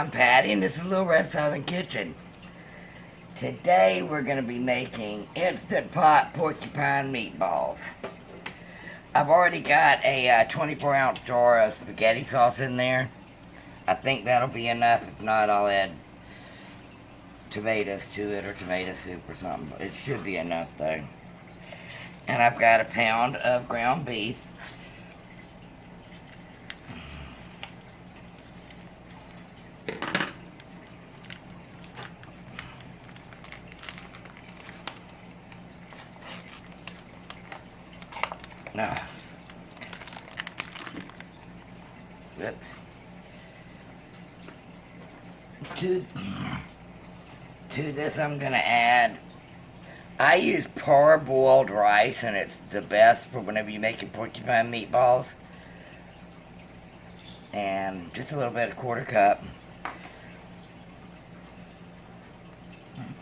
I'm Patty, and this is Little Red Southern Kitchen. Today we're going to be making Instant Pot Porcupine Meatballs. I've already got a 24-ounce jar of spaghetti sauce in there. I think that'll be enough. If not, I'll add tomatoes to it or tomato soup or something. It should be enough though. And I've got a pound of ground beef. No. Oops. To this I'm going to add, I use parboiled rice, and it's the best for whenever you make your porcupine meatballs. And just a little bit, a quarter cup.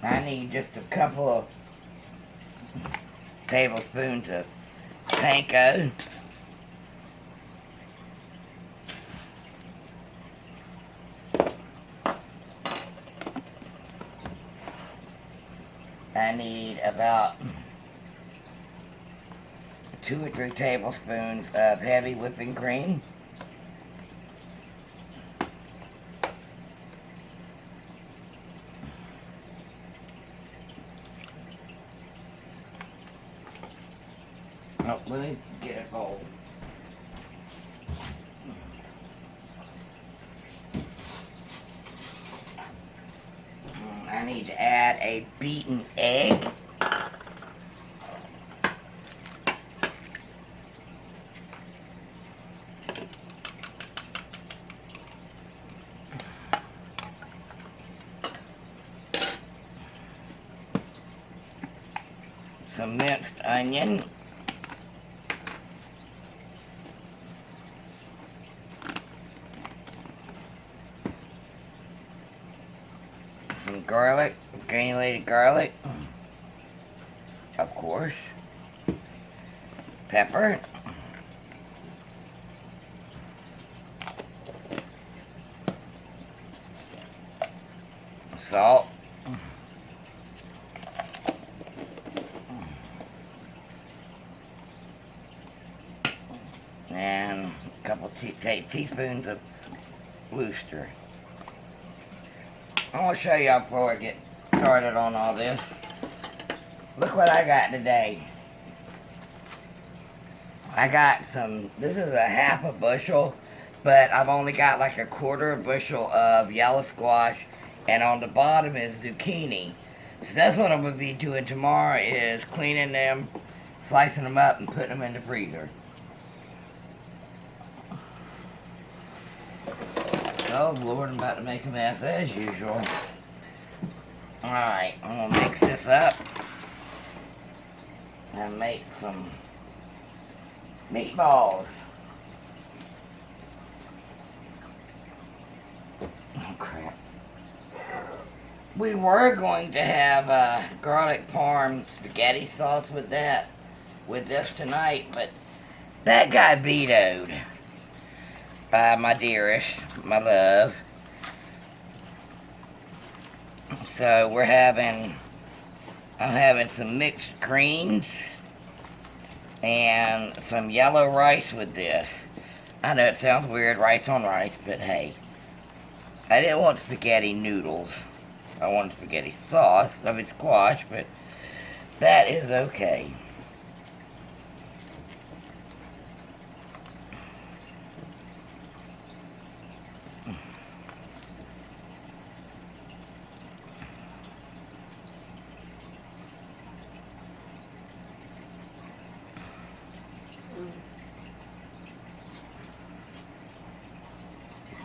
I need just a couple of tablespoons of panko. I need about 2 or 3 tablespoons of heavy whipping cream. Oh, let me get a bowl. I need to add a beaten egg. Some minced onion. Some garlic, granulated garlic, of course, pepper, salt, and a couple teaspoons of Worcestershire. I want to show y'all before I get started on all this. Look what I got today. I got some, this is a half a bushel, but I've only got like a quarter bushel of yellow squash, and on the bottom is zucchini. So that's what I'm going to be doing tomorrow, is cleaning them, slicing them up, and putting them in the freezer. Oh Lord, I'm about to make a mess as usual. Alright, I'm going to mix this up and make some meatballs. Oh crap. We were going to have garlic parm spaghetti sauce with this tonight, but that got vetoed by my dearest, my love. So I'm having some mixed greens and some yellow rice with this. I know it sounds weird, rice on rice, but hey. I didn't want spaghetti noodles. I wanted spaghetti sauce, I mean squash, but that is okay.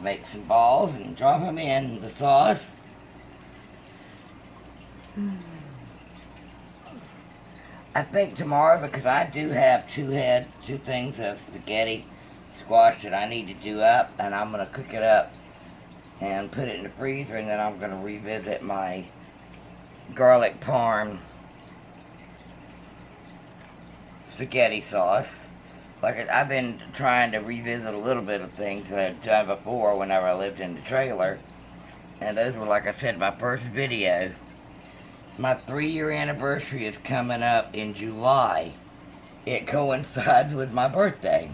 Make some balls and drop them in the sauce. I think tomorrow, because I do have two things of spaghetti squash that I need to do up, and I'm going to cook it up and put it in the freezer, and then I'm going to revisit my garlic parm spaghetti sauce. Like, I've been trying to revisit a little bit of things that I've done before whenever I lived in the trailer. And those were, like I said, my first video. My 3-year anniversary is coming up in July. It coincides with my birthday.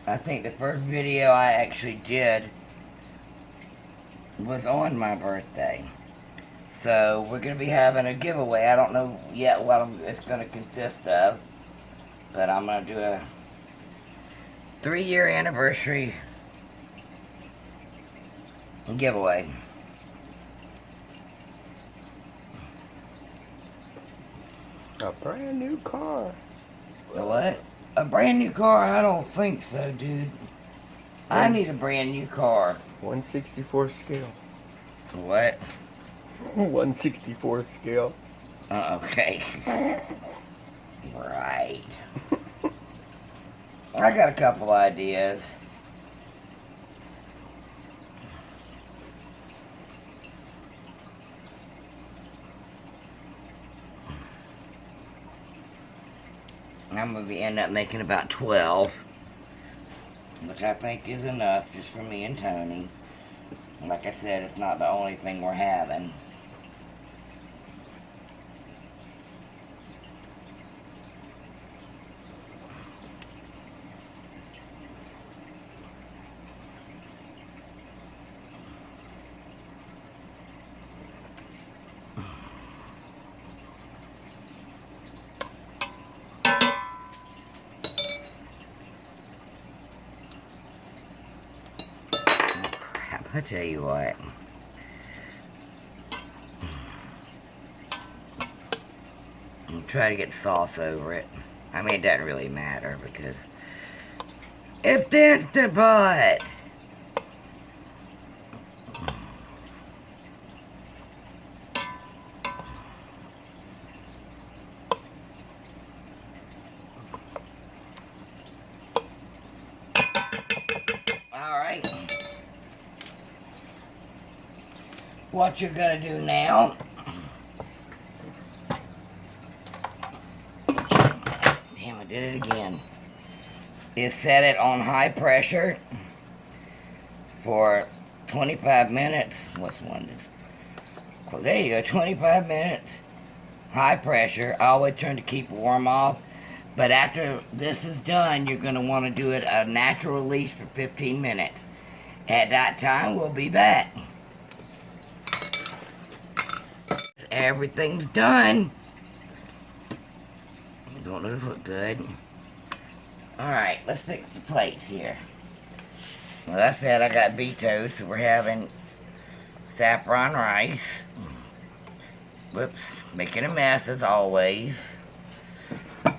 I think the first video I actually did was on my birthday. So we're going to be having a giveaway. I don't know yet what it's going to consist of. But I'm going to do a 3-year anniversary giveaway. A brand new car. A what? A brand new car? I don't think so, dude. I need a brand new car. 1/64 scale. What? 1/64 scale. Okay. Right. I got a couple ideas. I'm going to end up making about 12, which I think is enough just for me and Tony. Like I said, it's not the only thing we're having. I tell you what. I'll try to get sauce over it. I mean, it doesn't really matter because it's Instant Pot. All right. What you're gonna do now, damn, I did it again, is set it on high pressure for 25 minutes. What's one? Oh, there you go, 25 minutes, high pressure. I always turn to keep warm off, but after this is done, you're gonna wanna do it a natural release for 15 minutes. At that time, we'll be back. Everything's done. Don't those look good? Alright, let's fix the plates here. Well, I said I got vetoed, so we're having saffron rice. Whoops, making a mess as always. I'm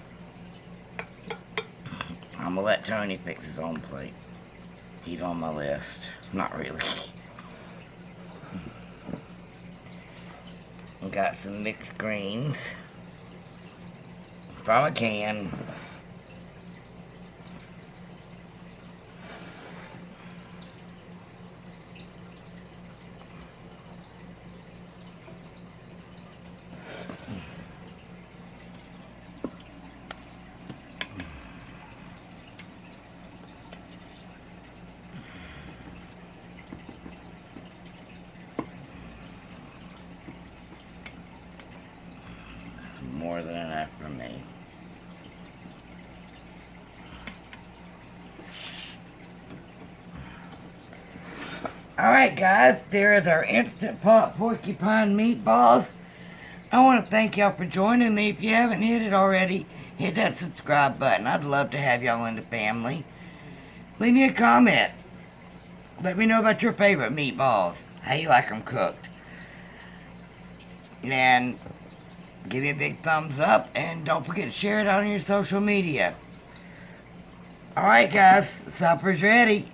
gonna let Tony fix his own plate. He's on my list. Not really. Got some mixed greens from a can. More than enough for me. Alright guys, there is our Instant Pot Porcupine Meatballs. I want to thank y'all for joining me. If you haven't hit it already, hit that subscribe button. I'd love to have y'all in the family. Leave me a comment. Let me know about your favorite meatballs. How you like them cooked. And give me a big thumbs up, and don't forget to share it on your social media. Alright guys, supper's ready.